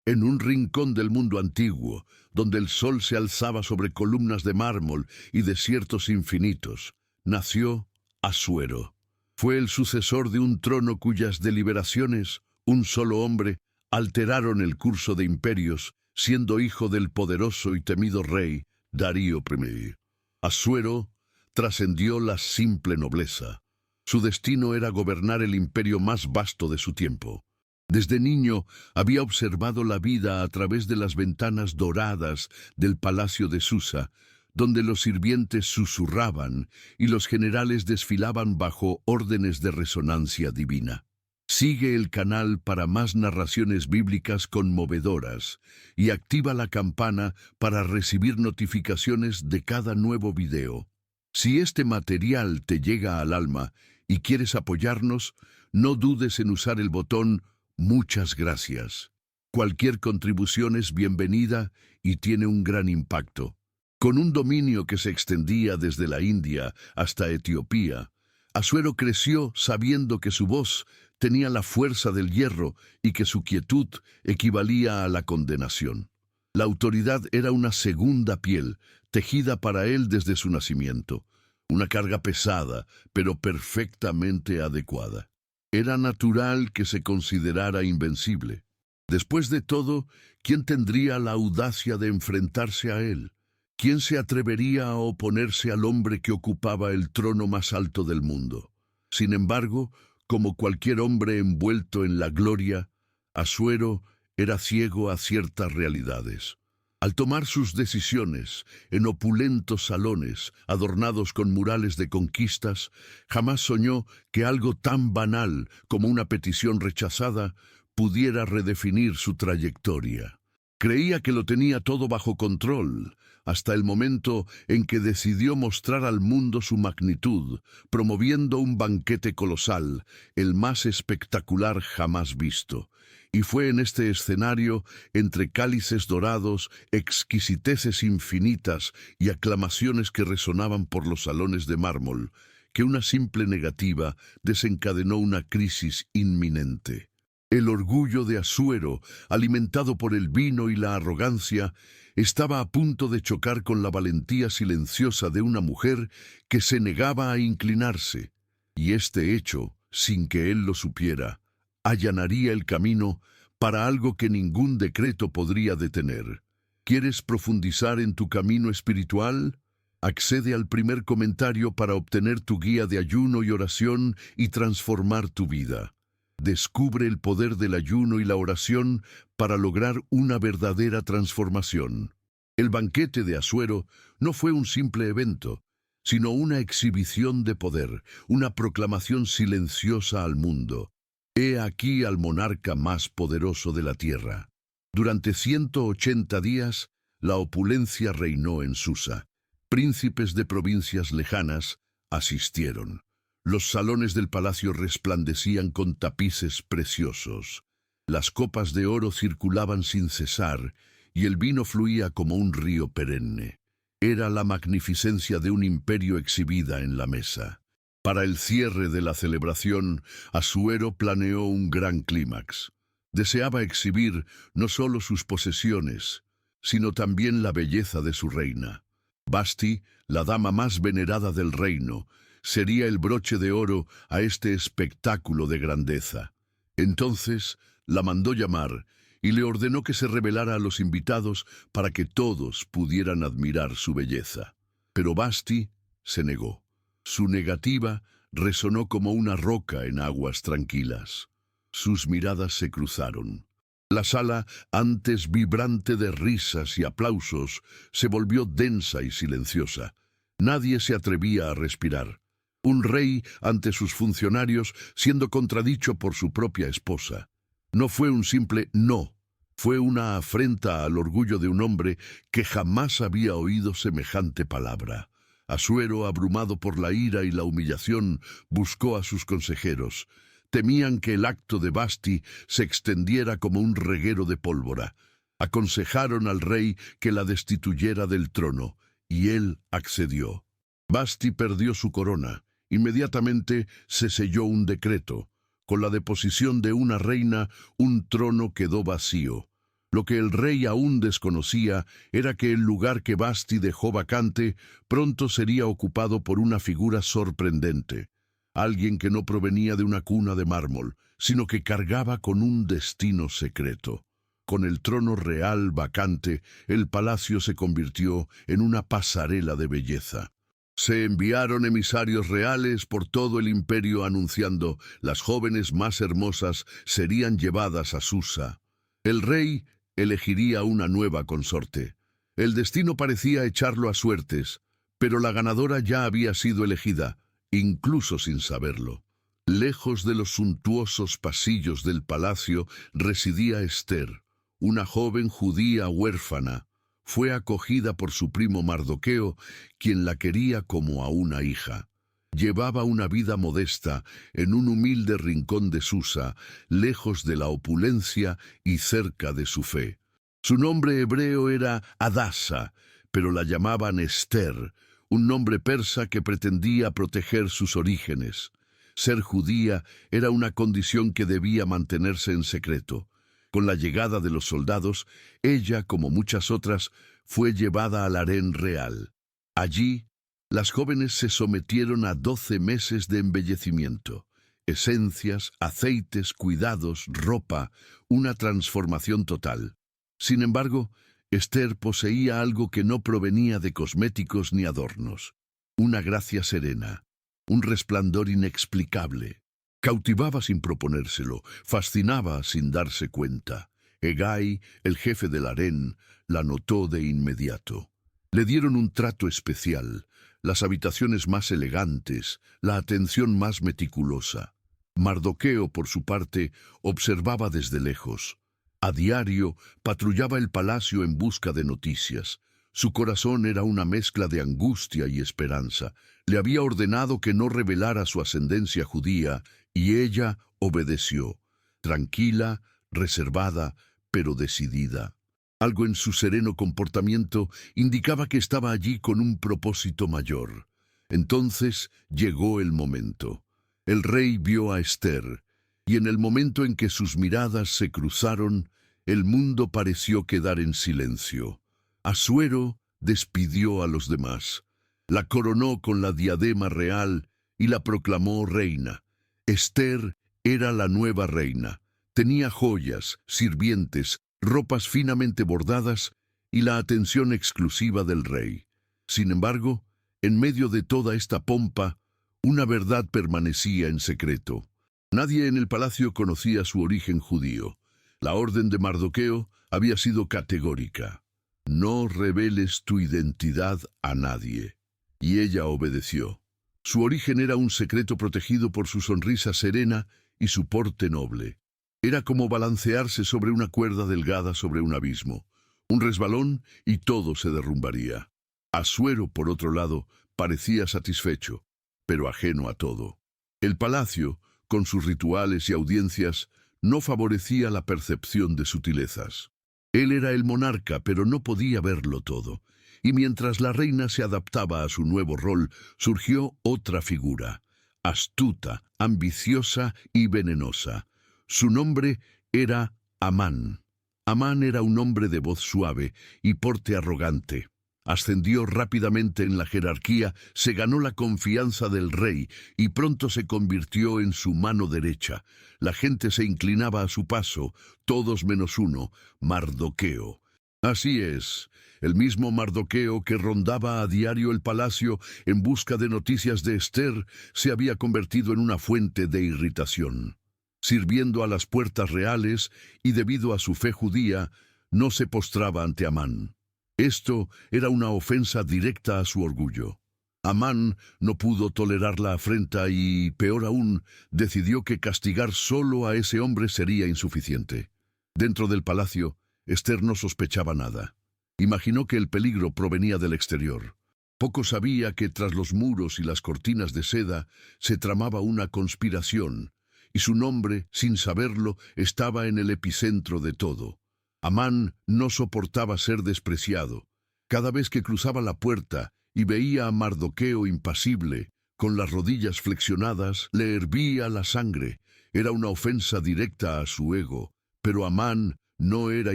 En un rincón del mundo antiguo, donde el sol se alzaba sobre columnas de mármol y desiertos infinitos, nació Asuero. Fue el sucesor de un trono cuyas deliberaciones, un solo hombre, alteraron el curso de imperios, siendo hijo del poderoso y temido rey Darío I. Asuero trascendió la simple nobleza. Su destino era gobernar el imperio más vasto de su tiempo. Desde niño había observado la vida a través de las ventanas doradas del palacio de Susa, donde los sirvientes susurraban y los generales desfilaban bajo órdenes de resonancia divina. Sigue el canal para más narraciones bíblicas conmovedoras y activa la campana para recibir notificaciones de cada nuevo video. Si este material te llega al alma y quieres apoyarnos, no dudes en usar el botón Muchas gracias. Cualquier contribución es bienvenida y tiene un gran impacto. Con un dominio que se extendía desde la India hasta Etiopía, Asuero creció sabiendo que su voz tenía la fuerza del hierro y que su quietud equivalía a la condenación. La autoridad era una segunda piel, tejida para él desde su nacimiento, una carga pesada, pero perfectamente adecuada. Era natural que se considerara invencible. Después de todo, ¿quién tendría la audacia de enfrentarse a él? ¿Quién se atrevería a oponerse al hombre que ocupaba el trono más alto del mundo? Sin embargo, como cualquier hombre envuelto en la gloria, Asuero era ciego a ciertas realidades. Al tomar sus decisiones en opulentos salones adornados con murales de conquistas, jamás soñó que algo tan banal como una petición rechazada pudiera redefinir su trayectoria. Creía que lo tenía todo bajo control, hasta el momento en que decidió mostrar al mundo su magnitud, promoviendo un banquete colosal, el más espectacular jamás visto. Y fue en este escenario, entre cálices dorados, exquisiteces infinitas y aclamaciones que resonaban por los salones de mármol, que una simple negativa desencadenó una crisis inminente. El orgullo de Asuero, alimentado por el vino y la arrogancia, estaba a punto de chocar con la valentía silenciosa de una mujer que se negaba a inclinarse, y este hecho, sin que él lo supiera, allanaría el camino para algo que ningún decreto podría detener. ¿Quieres profundizar en tu camino espiritual? Accede al primer comentario para obtener tu guía de ayuno y oración y transformar tu vida. Descubre el poder del ayuno y la oración para lograr una verdadera transformación. El banquete de Asuero no fue un simple evento, sino una exhibición de poder, una proclamación silenciosa al mundo. He aquí al monarca más poderoso de la tierra. Durante 180 días, la opulencia reinó en Susa. Príncipes de provincias lejanas asistieron. Los salones del palacio resplandecían con tapices preciosos. Las copas de oro circulaban sin cesar, y el vino fluía como un río perenne. Era la magnificencia de un imperio exhibida en la mesa. Para el cierre de la celebración, Asuero planeó un gran clímax. Deseaba exhibir no solo sus posesiones, sino también la belleza de su reina. Vashti, la dama más venerada del reino, sería el broche de oro a este espectáculo de grandeza. Entonces la mandó llamar y le ordenó que se revelara a los invitados para que todos pudieran admirar su belleza. Pero Vashti se negó. Su negativa resonó como una roca en aguas tranquilas. Sus miradas se cruzaron. La sala, antes vibrante de risas y aplausos, se volvió densa y silenciosa. Nadie se atrevía a respirar. Un rey ante sus funcionarios siendo contradicho por su propia esposa. No fue un simple no, fue una afrenta al orgullo de un hombre que jamás había oído semejante palabra. Asuero, abrumado por la ira y la humillación, buscó a sus consejeros. Temían que el acto de Vashti se extendiera como un reguero de pólvora. Aconsejaron al rey que la destituyera del trono, y él accedió. Vashti perdió su corona. Inmediatamente se selló un decreto. Con la deposición de una reina, un trono quedó vacío. Lo que el rey aún desconocía era que el lugar que Vasti dejó vacante pronto sería ocupado por una figura sorprendente, alguien que no provenía de una cuna de mármol, sino que cargaba con un destino secreto. Con el trono real vacante, el palacio se convirtió en una pasarela de belleza. Se enviaron emisarios reales por todo el imperio anunciando las jóvenes más hermosas serían llevadas a Susa. El rey elegiría una nueva consorte. El destino parecía echarlo a suertes, pero la ganadora ya había sido elegida, incluso sin saberlo. Lejos de los suntuosos pasillos del palacio residía Esther, una joven judía huérfana. Fue acogida por su primo Mardoqueo, quien la quería como a una hija. Llevaba una vida modesta en un humilde rincón de Susa, lejos de la opulencia y cerca de su fe. Su nombre hebreo era Adasa, pero la llamaban Esther, un nombre persa que pretendía proteger sus orígenes. Ser judía era una condición que debía mantenerse en secreto. Con la llegada de los soldados, ella, como muchas otras, fue llevada al harén real. Allí, las jóvenes se sometieron a 12 meses de embellecimiento. Esencias, aceites, cuidados, ropa, una transformación total. Sin embargo, Esther poseía algo que no provenía de cosméticos ni adornos. Una gracia serena, un resplandor inexplicable. Cautivaba sin proponérselo, fascinaba sin darse cuenta. Hegai, el jefe del harén, la notó de inmediato. Le dieron un trato especial, las habitaciones más elegantes, la atención más meticulosa. Mardoqueo, por su parte, observaba desde lejos. A diario, patrullaba el palacio en busca de noticias. Su corazón era una mezcla de angustia y esperanza. Le había ordenado que no revelara su ascendencia judía, y ella obedeció, tranquila, reservada, pero decidida. Algo en su sereno comportamiento indicaba que estaba allí con un propósito mayor. Entonces llegó el momento. El rey vio a Esther, y en el momento en que sus miradas se cruzaron, el mundo pareció quedar en silencio. Asuero despidió a los demás, la coronó con la diadema real y la proclamó reina. Esther era la nueva reina. Tenía joyas, sirvientes, ropas finamente bordadas y la atención exclusiva del rey. Sin embargo, en medio de toda esta pompa, una verdad permanecía en secreto. Nadie en el palacio conocía su origen judío. La orden de Mardoqueo había sido categórica. No reveles tu identidad a nadie. Y ella obedeció. Su origen era un secreto protegido por su sonrisa serena y su porte noble. Era como balancearse sobre una cuerda delgada sobre un abismo. Un resbalón y todo se derrumbaría. Asuero, por otro lado, parecía satisfecho, pero ajeno a todo. El palacio, con sus rituales y audiencias, no favorecía la percepción de sutilezas. Él era el monarca, pero no podía verlo todo. Y mientras la reina se adaptaba a su nuevo rol, surgió otra figura, astuta, ambiciosa y venenosa. Su nombre era Amán. Amán era un hombre de voz suave y porte arrogante. Ascendió rápidamente en la jerarquía, se ganó la confianza del rey y pronto se convirtió en su mano derecha. La gente se inclinaba a su paso, todos menos uno, Mardoqueo. Así es, el mismo Mardoqueo que rondaba a diario el palacio en busca de noticias de Esther se había convertido en una fuente de irritación. Sirviendo a las puertas reales y debido a su fe judía, no se postraba ante Amán. Esto era una ofensa directa a su orgullo. Amán no pudo tolerar la afrenta y, peor aún, decidió que castigar solo a ese hombre sería insuficiente. Dentro del palacio, Esther no sospechaba nada. Imaginó que el peligro provenía del exterior. Poco sabía que tras los muros y las cortinas de seda se tramaba una conspiración, y su nombre, sin saberlo, estaba en el epicentro de todo. Amán no soportaba ser despreciado. Cada vez que cruzaba la puerta y veía a Mardoqueo impasible, con las rodillas flexionadas, le hervía la sangre. Era una ofensa directa a su ego, pero Amán no era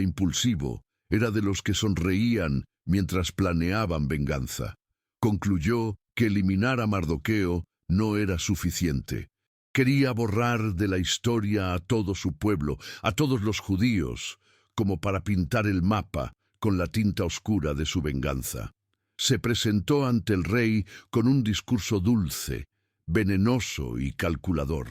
impulsivo, era de los que sonreían mientras planeaban venganza. Concluyó que eliminar a Mardoqueo no era suficiente. Quería borrar de la historia a todo su pueblo, a todos los judíos, como para pintar el mapa con la tinta oscura de su venganza. Se presentó ante el rey con un discurso dulce, venenoso y calculador.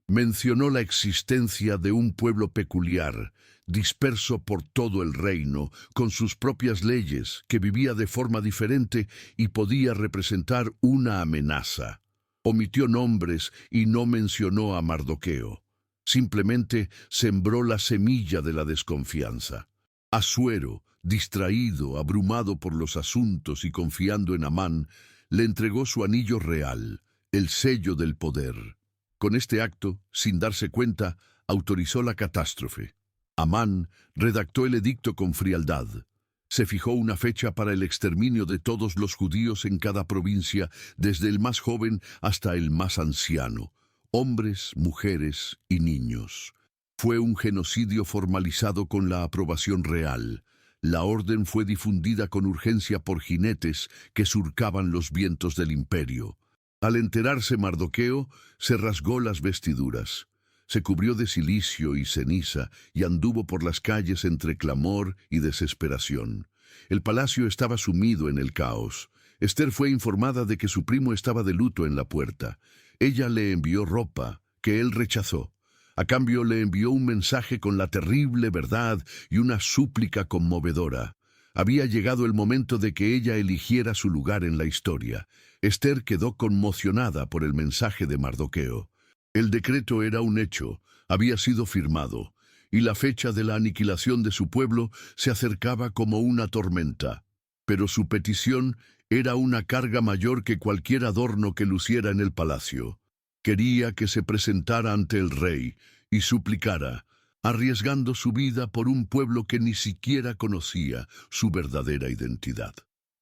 Mencionó la existencia de un pueblo peculiar, disperso por todo el reino, con sus propias leyes, que vivía de forma diferente y podía representar una amenaza. Omitió nombres y no mencionó a Mardoqueo. Simplemente sembró la semilla de la desconfianza. Asuero, distraído, abrumado por los asuntos y confiando en Amán, le entregó su anillo real, el sello del poder. Con este acto, sin darse cuenta, autorizó la catástrofe. Amán redactó el edicto con frialdad. Se fijó una fecha para el exterminio de todos los judíos en cada provincia, desde el más joven hasta el más anciano, hombres, mujeres y niños. Fue un genocidio formalizado con la aprobación real. La orden fue difundida con urgencia por jinetes que surcaban los vientos del imperio. Al enterarse Mardoqueo, se rasgó las vestiduras. Se cubrió de cilicio y ceniza y anduvo por las calles entre clamor y desesperación. El palacio estaba sumido en el caos. Esther fue informada de que su primo estaba de luto en la puerta. Ella le envió ropa, que él rechazó. A cambio le envió un mensaje con la terrible verdad y una súplica conmovedora. Había llegado el momento de que ella eligiera su lugar en la historia. Esther quedó conmocionada por el mensaje de Mardoqueo. El decreto era un hecho, había sido firmado, y la fecha de la aniquilación de su pueblo se acercaba como una tormenta. Pero su petición era una carga mayor que cualquier adorno que luciera en el palacio. Quería que se presentara ante el rey y suplicara, arriesgando su vida por un pueblo que ni siquiera conocía su verdadera identidad.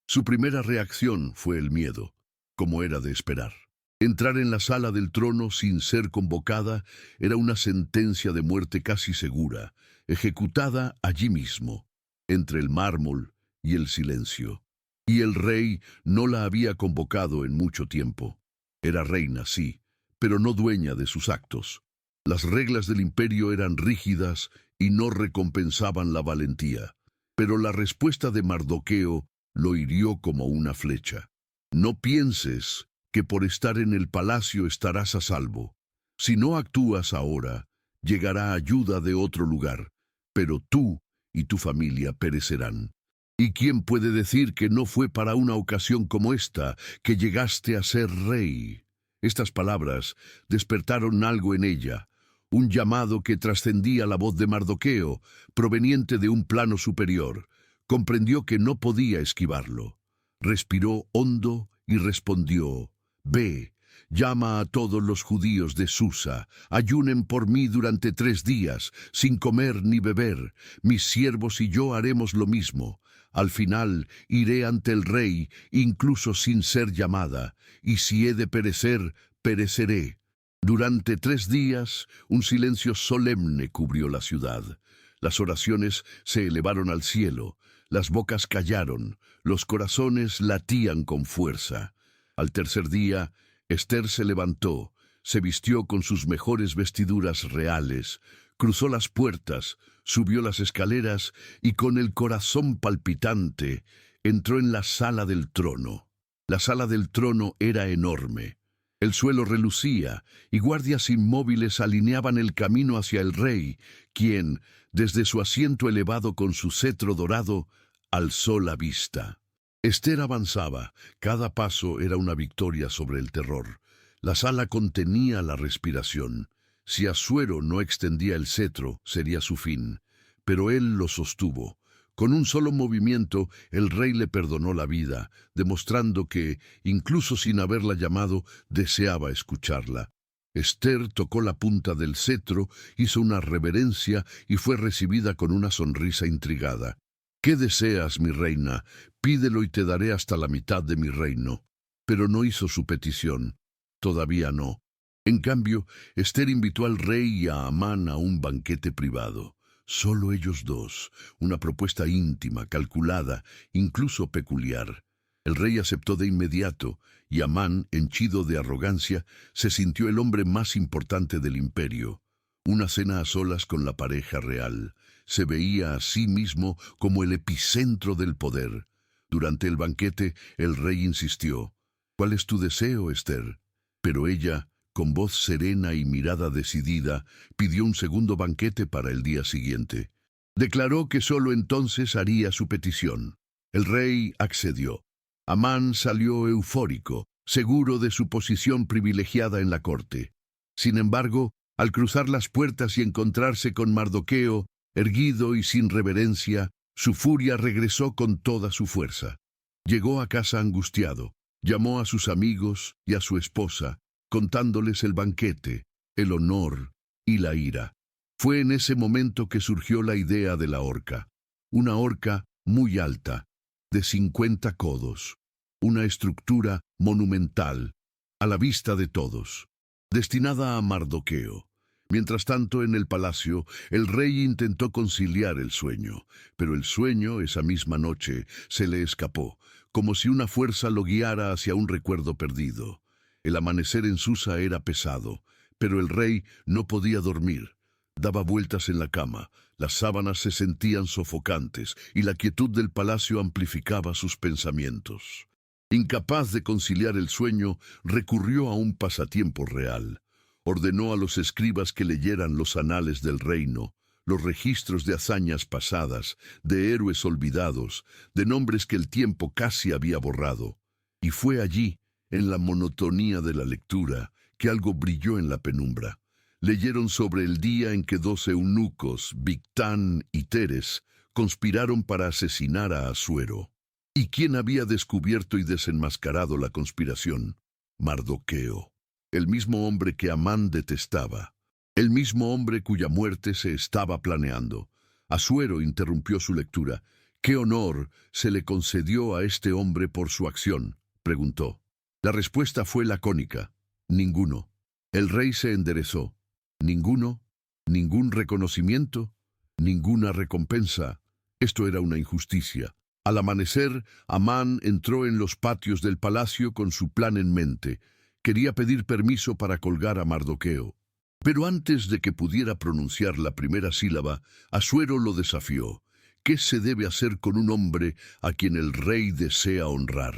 Su primera reacción fue el miedo, como era de esperar. Entrar en la sala del trono sin ser convocada era una sentencia de muerte casi segura, ejecutada allí mismo, entre el mármol y el silencio. Y el rey no la había convocado en mucho tiempo. Era reina, sí, pero no dueña de sus actos. Las reglas del imperio eran rígidas y no recompensaban la valentía. Pero la respuesta de Mardoqueo lo hirió como una flecha. No pienses que por estar en el palacio estarás a salvo. Si no actúas ahora, llegará ayuda de otro lugar, pero tú y tu familia perecerán. ¿Y quién puede decir que no fue para una ocasión como esta que llegaste a ser rey? Estas palabras despertaron algo en ella, un llamado que trascendía la voz de Mardoqueo, proveniente de un plano superior. Comprendió que no podía esquivarlo. Respiró hondo y respondió: «Ve, llama a todos los judíos de Susa, ayunen por mí durante 3 días, sin comer ni beber. Mis siervos y yo haremos lo mismo. Al final iré ante el rey, incluso sin ser llamada, y si he de perecer, pereceré». Durante 3 días, un silencio solemne cubrió la ciudad. Las oraciones se elevaron al cielo, las bocas callaron, los corazones latían con fuerza. Al tercer día, Esther se levantó, se vistió con sus mejores vestiduras reales, cruzó las puertas, subió las escaleras y con el corazón palpitante entró en la sala del trono. La sala del trono era enorme. El suelo relucía y guardias inmóviles alineaban el camino hacia el rey, quien, desde su asiento elevado con su cetro dorado, alzó la vista. Esther avanzaba, cada paso era una victoria sobre el terror. La sala contenía la respiración. Si Asuero no extendía el cetro, sería su fin, pero él lo sostuvo. Con un solo movimiento, el rey le perdonó la vida, demostrando que, incluso sin haberla llamado, deseaba escucharla. Esther tocó la punta del cetro, hizo una reverencia y fue recibida con una sonrisa intrigada. «¿Qué deseas, mi reina? Pídelo y te daré hasta la mitad de mi reino». Pero no hizo su petición. Todavía no. En cambio, Esther invitó al rey y a Amán a un banquete privado. solo ellos dos, una propuesta íntima, calculada, incluso peculiar. El rey aceptó de inmediato, y Amán, henchido de arrogancia, se sintió el hombre más importante del imperio. Una cena a solas con la pareja real. Se veía a sí mismo como el epicentro del poder. Durante el banquete, el rey insistió: «¿Cuál es tu deseo, Esther?». Pero ella, con voz serena y mirada decidida, pidió un segundo banquete para el día siguiente. Declaró que solo entonces haría su petición. El rey accedió. Amán salió eufórico, seguro de su posición privilegiada en la corte. Sin embargo, al cruzar las puertas y encontrarse con Mardoqueo, erguido y sin reverencia, su furia regresó con toda su fuerza. Llegó a casa angustiado, llamó a sus amigos y a su esposa, contándoles el banquete, el honor y la ira. Fue en ese momento que surgió la idea de la horca. Una horca muy alta, de 50 codos. Una estructura monumental, a la vista de todos, destinada a Mardoqueo. Mientras tanto, en el palacio, el rey intentó conciliar el sueño, pero el sueño, esa misma noche, se le escapó, como si una fuerza lo guiara hacia un recuerdo perdido. El amanecer en Susa era pesado, pero el rey no podía dormir. Daba vueltas en la cama, las sábanas se sentían sofocantes y la quietud del palacio amplificaba sus pensamientos. Incapaz de conciliar el sueño, recurrió a un pasatiempo real. Ordenó a los escribas que leyeran los anales del reino, los registros de hazañas pasadas, de héroes olvidados, de nombres que el tiempo casi había borrado. Y fue allí, en la monotonía de la lectura, que algo brilló en la penumbra. Leyeron sobre el día en que 2 eunucos, Bigtán y Teres, conspiraron para asesinar a Asuero. ¿Y quién había descubierto y desenmascarado la conspiración? Mardoqueo, el mismo hombre que Amán detestaba, el mismo hombre cuya muerte se estaba planeando. Asuero interrumpió su lectura. «¿Qué honor se le concedió a este hombre por su acción?», preguntó. La respuesta fue lacónica: ninguno. El rey se enderezó. Ninguno, ningún reconocimiento, ninguna recompensa. Esto era una injusticia. Al amanecer, Amán entró en los patios del palacio con su plan en mente. Quería pedir permiso para colgar a Mardoqueo. Pero antes de que pudiera pronunciar la primera sílaba, Asuero lo desafió. ¿Qué se debe hacer con un hombre a quien el rey desea honrar?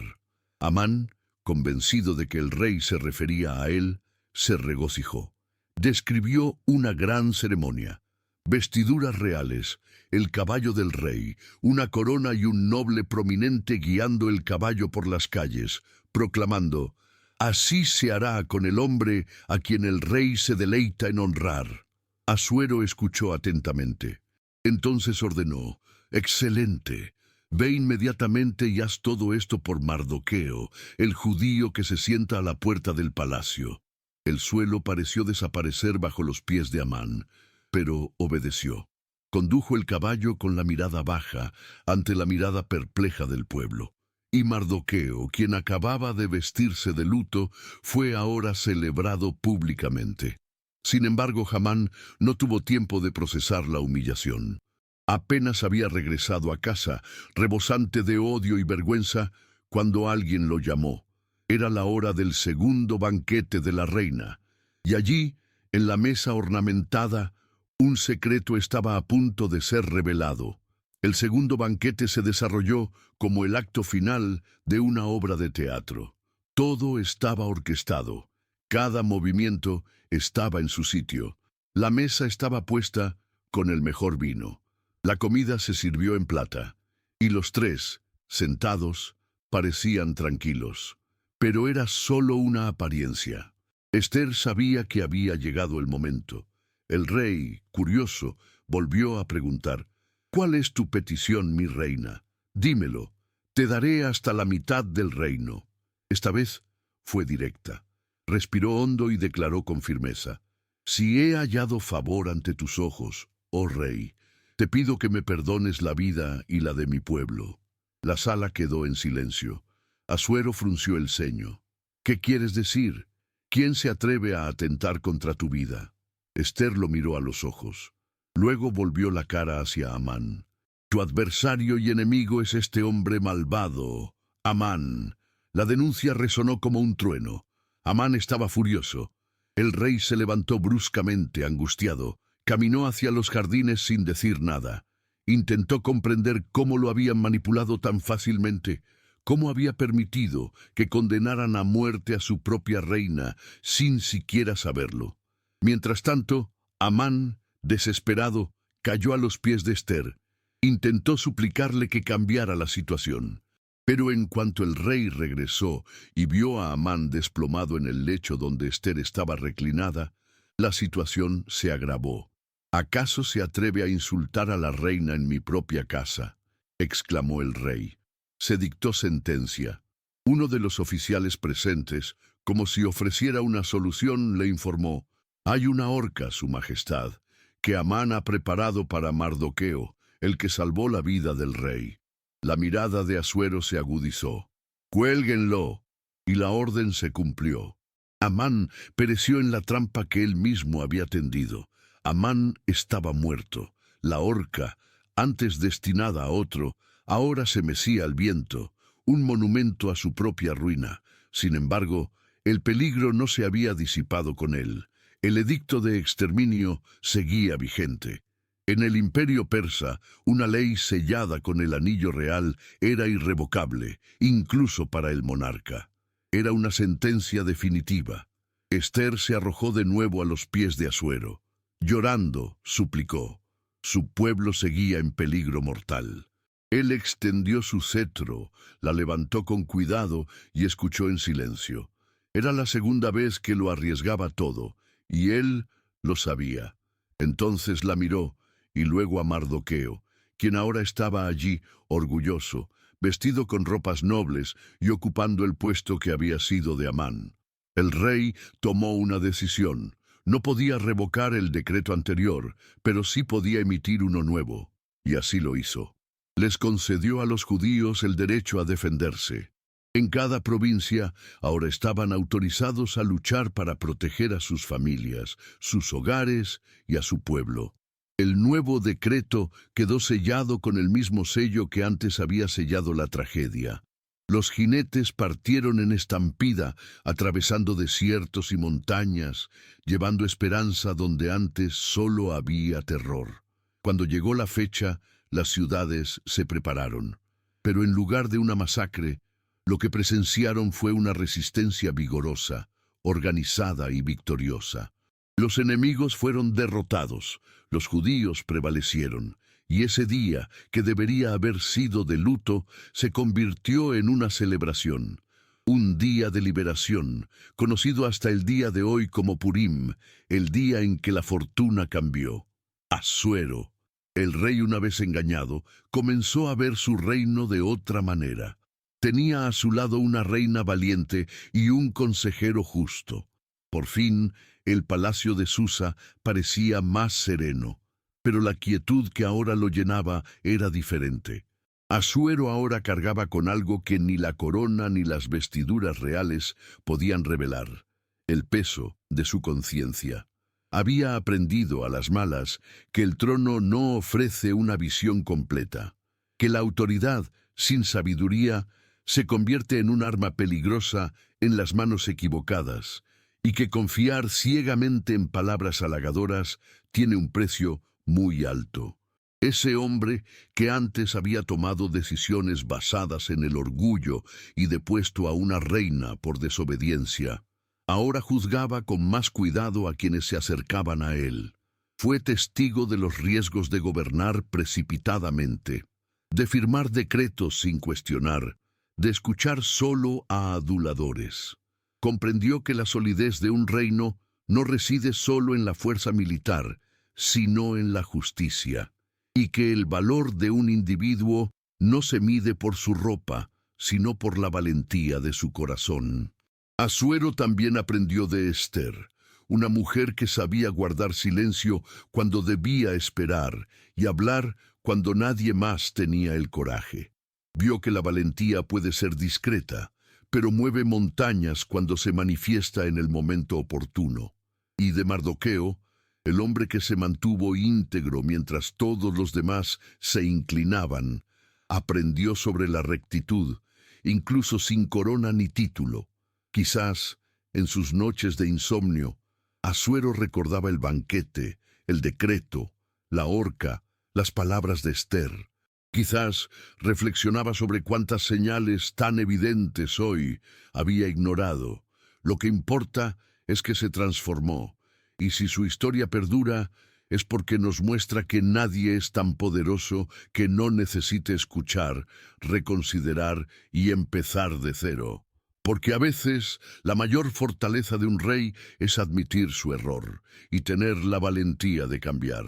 Amán, convencido de que el rey se refería a él, se regocijó. Describió una gran ceremonia. Vestiduras reales, el caballo del rey, una corona y un noble prominente guiando el caballo por las calles, proclamando: «Así se hará con el hombre a quien el rey se deleita en honrar». Asuero escuchó atentamente. Entonces ordenó: «Excelente. Ve inmediatamente y haz todo esto por Mardoqueo, el judío que se sienta a la puerta del palacio». El suelo pareció desaparecer bajo los pies de Amán, pero obedeció. Condujo el caballo con la mirada baja ante la mirada perpleja del pueblo. Y Mardoqueo, quien acababa de vestirse de luto, fue ahora celebrado públicamente. Sin embargo, Amán no tuvo tiempo de procesar la humillación. Apenas había regresado a casa, rebosante de odio y vergüenza, cuando alguien lo llamó. Era la hora del segundo banquete de la reina, y allí, en la mesa ornamentada, un secreto estaba a punto de ser revelado. El segundo banquete se desarrolló como el acto final de una obra de teatro. Todo estaba orquestado, cada movimiento estaba en su sitio. La mesa estaba puesta con el mejor vino. La comida se sirvió en plata, y los tres, sentados, parecían tranquilos. Pero era solo una apariencia. Esther sabía que había llegado el momento. El rey, curioso, volvió a preguntar: «¿Cuál es tu petición, mi reina? Dímelo, te daré hasta la mitad del reino». Esta vez fue directa. Respiró hondo y declaró con firmeza: «Si he hallado favor ante tus ojos, oh rey, te pido que me perdones la vida y la de mi pueblo». La sala quedó en silencio. Asuero frunció el ceño. «¿Qué quieres decir? ¿Quién se atreve a atentar contra tu vida?». Esther lo miró a los ojos. Luego volvió la cara hacia Amán. Tu adversario y enemigo es este hombre malvado, Amán. La denuncia resonó como un trueno. Amán estaba furioso. El rey se levantó bruscamente, angustiado. Caminó hacia los jardines sin decir nada. Intentó comprender cómo lo habían manipulado tan fácilmente, cómo había permitido que condenaran a muerte a su propia reina sin siquiera saberlo. Mientras tanto, Amán, desesperado, cayó a los pies de Ester. Intentó suplicarle que cambiara la situación. Pero en cuanto el rey regresó y vio a Amán desplomado en el lecho donde Ester estaba reclinada, la situación se agravó. ¿Acaso se atreve a insultar a la reina en mi propia casa?, exclamó el rey. Se dictó sentencia. Uno de los oficiales presentes, como si ofreciera una solución, le informó: «Hay una horca, Su Majestad, que Amán ha preparado para Mardoqueo, el que salvó la vida del rey». La mirada de Asuero se agudizó. «Cuélguenlo», y la orden se cumplió. Amán pereció en la trampa que él mismo había tendido. Amán estaba muerto. La horca, antes destinada a otro, ahora se mecía al viento, un monumento a su propia ruina. Sin embargo, el peligro no se había disipado con él. El edicto de exterminio seguía vigente. En el imperio persa, una ley sellada con el anillo real era irrevocable, incluso para el monarca. Era una sentencia definitiva. Ester se arrojó de nuevo a los pies de Asuero. Llorando, suplicó. Su pueblo seguía en peligro mortal. Él extendió su cetro, la levantó con cuidado y escuchó en silencio. Era la segunda vez que lo arriesgaba todo, y él lo sabía. Entonces la miró, y luego a Mardoqueo, quien ahora estaba allí, orgulloso, vestido con ropas nobles y ocupando el puesto que había sido de Amán. El rey tomó una decisión. No podía revocar el decreto anterior, pero sí podía emitir uno nuevo, y así lo hizo. Les concedió a los judíos el derecho a defenderse. En cada provincia ahora estaban autorizados a luchar para proteger a sus familias, sus hogares y a su pueblo. El nuevo decreto quedó sellado con el mismo sello que antes había sellado la tragedia. Los jinetes partieron en estampida, atravesando desiertos y montañas, llevando esperanza donde antes solo había terror. Cuando llegó la fecha, las ciudades se prepararon. Pero en lugar de una masacre, lo que presenciaron fue una resistencia vigorosa, organizada y victoriosa. Los enemigos fueron derrotados, los judíos prevalecieron, y ese día, que debería haber sido de luto, se convirtió en una celebración. Un día de liberación, conocido hasta el día de hoy como Purim, el día en que la fortuna cambió. Asuero, el rey una vez engañado, comenzó a ver su reino de otra manera. Tenía a su lado una reina valiente y un consejero justo. Por fin, el palacio de Susa parecía más sereno, pero la quietud que ahora lo llenaba era diferente. Asuero ahora cargaba con algo que ni la corona ni las vestiduras reales podían revelar: el peso de su conciencia. Había aprendido a las malas que el trono no ofrece una visión completa, que la autoridad, sin sabiduría, se convierte en un arma peligrosa en las manos equivocadas, y que confiar ciegamente en palabras halagadoras tiene un precio muy alto. Ese hombre, que antes había tomado decisiones basadas en el orgullo y depuesto a una reina por desobediencia, ahora juzgaba con más cuidado a quienes se acercaban a él. Fue testigo de los riesgos de gobernar precipitadamente, de firmar decretos sin cuestionar, de escuchar solo a aduladores. Comprendió que la solidez de un reino no reside solo en la fuerza militar, sino en la justicia, y que el valor de un individuo no se mide por su ropa, sino por la valentía de su corazón. Asuero también aprendió de Ester, una mujer que sabía guardar silencio cuando debía esperar y hablar cuando nadie más tenía el coraje. Vio que la valentía puede ser discreta, pero mueve montañas cuando se manifiesta en el momento oportuno. Y de Mardoqueo, el hombre que se mantuvo íntegro mientras todos los demás se inclinaban, aprendió sobre la rectitud, incluso sin corona ni título. Quizás, en sus noches de insomnio, Asuero recordaba el banquete, el decreto, la horca, las palabras de Esther. Quizás reflexionaba sobre cuántas señales tan evidentes hoy había ignorado. Lo que importa es que se transformó, y si su historia perdura, es porque nos muestra que nadie es tan poderoso que no necesite escuchar, reconsiderar y empezar de cero. Porque a veces la mayor fortaleza de un rey es admitir su error y tener la valentía de cambiar.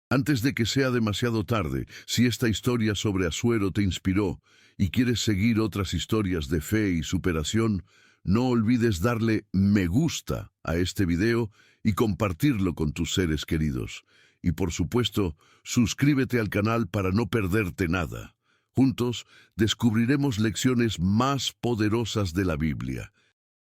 Antes de que sea demasiado tarde, si esta historia sobre Asuero te inspiró y quieres seguir otras historias de fe y superación, no olvides darle me gusta a este video y compartirlo con tus seres queridos. Y por supuesto, suscríbete al canal para no perderte nada. Juntos descubriremos lecciones más poderosas de la Biblia.